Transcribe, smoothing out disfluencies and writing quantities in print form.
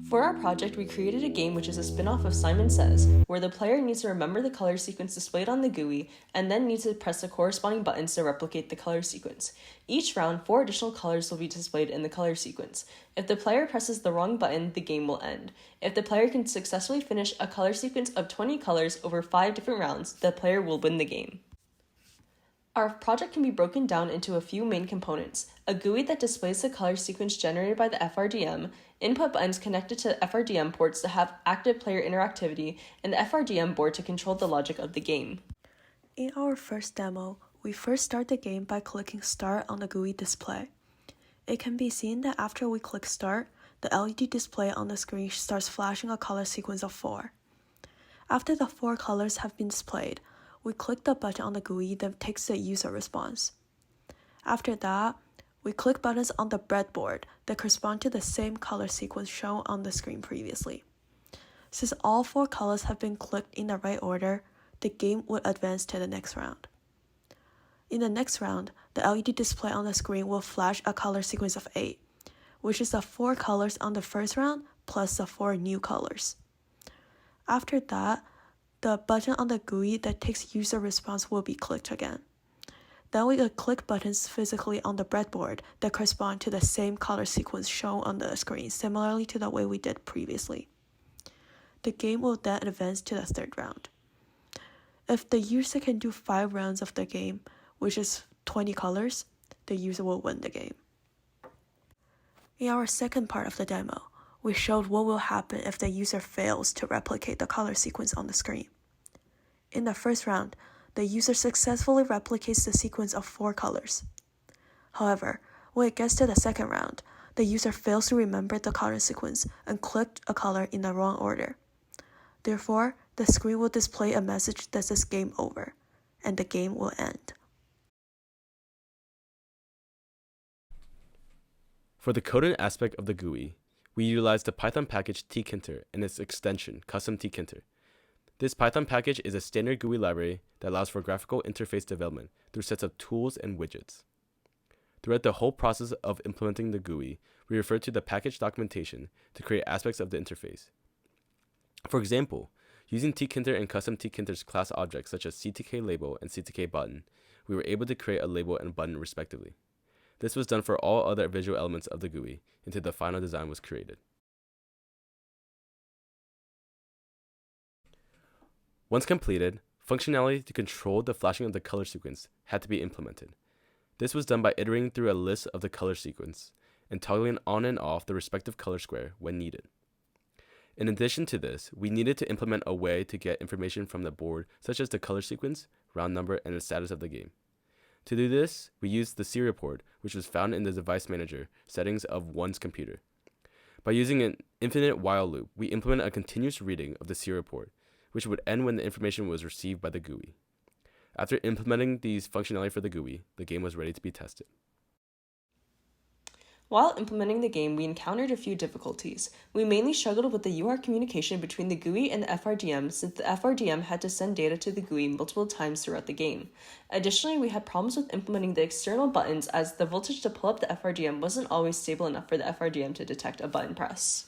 For our project, we created a game which is a spin-off of Simon Says, where the player needs to remember the color sequence displayed on the GUI and then needs to press the corresponding buttons to replicate the color sequence. Each round, 4 additional colors will be displayed in the color sequence. If the player presses the wrong button, the game will end. If the player can successfully finish a color sequence of 20 colors over 5 different rounds, the player will win the game. Our project can be broken down into a few main components: a GUI that displays the color sequence generated by the FRDM, input buttons connected to FRDM ports to have active player interactivity, and the FRDM board to control the logic of the game. In our first demo, we first start the game by clicking Start on the GUI display. It can be seen that after we click Start, the LED display on the screen starts flashing a color sequence of 4. After the 4 colors have been displayed, we click the button on the GUI that takes the user response. After that, we click buttons on the breadboard that correspond to the same color sequence shown on the screen previously. Since all 4 colors have been clicked in the right order, the game will advance to the next round. In the next round, the LED display on the screen will flash a color sequence of 8, which is the 4 colors on the first round plus the 4 new colors. After that, the button on the GUI that takes user response will be clicked again. Then we will click buttons physically on the breadboard that correspond to the same color sequence shown on the screen, similarly to the way we did previously. The game will then advance to the third round. If the user can do 5 rounds of the game, which is 20 colors, the user will win the game. In our second part of the demo, we showed what will happen if the user fails to replicate the color sequence on the screen. In the first round, the user successfully replicates the sequence of 4 colors. However, when it gets to the second round, the user fails to remember the color sequence and clicked a color in the wrong order. Therefore, the screen will display a message that says game over, and the game will end. For the coded aspect of the GUI, we utilized the Python package tkinter and its extension, custom tkinter. This Python package is a standard GUI library that allows for graphical interface development through sets of tools and widgets. Throughout the whole process of implementing the GUI, we refer to the package documentation to create aspects of the interface. For example, using tkinter and custom tkinter's class objects such as CTK label and CTK button, we were able to create a label and button respectively. This was done for all other visual elements of the GUI until the final design was created. Once completed, functionality to control the flashing of the color sequence had to be implemented. This was done by iterating through a list of the color sequence and toggling on and off the respective color square when needed. In addition to this, we needed to implement a way to get information from the board such as the color sequence, round number, and the status of the game. To do this, we used the serial port, which was found in the device manager settings of one's computer. By using an infinite while loop, we implemented a continuous reading of the serial port, which would end when the information was received by the GUI. After implementing these functionality for the GUI, the game was ready to be tested. While implementing the game, we encountered a few difficulties. We mainly struggled with the UART communication between the GUI and the FRDM, since the FRDM had to send data to the GUI multiple times throughout the game. Additionally, we had problems with implementing the external buttons, as the voltage to pull up the FRDM wasn't always stable enough for the FRDM to detect a button press.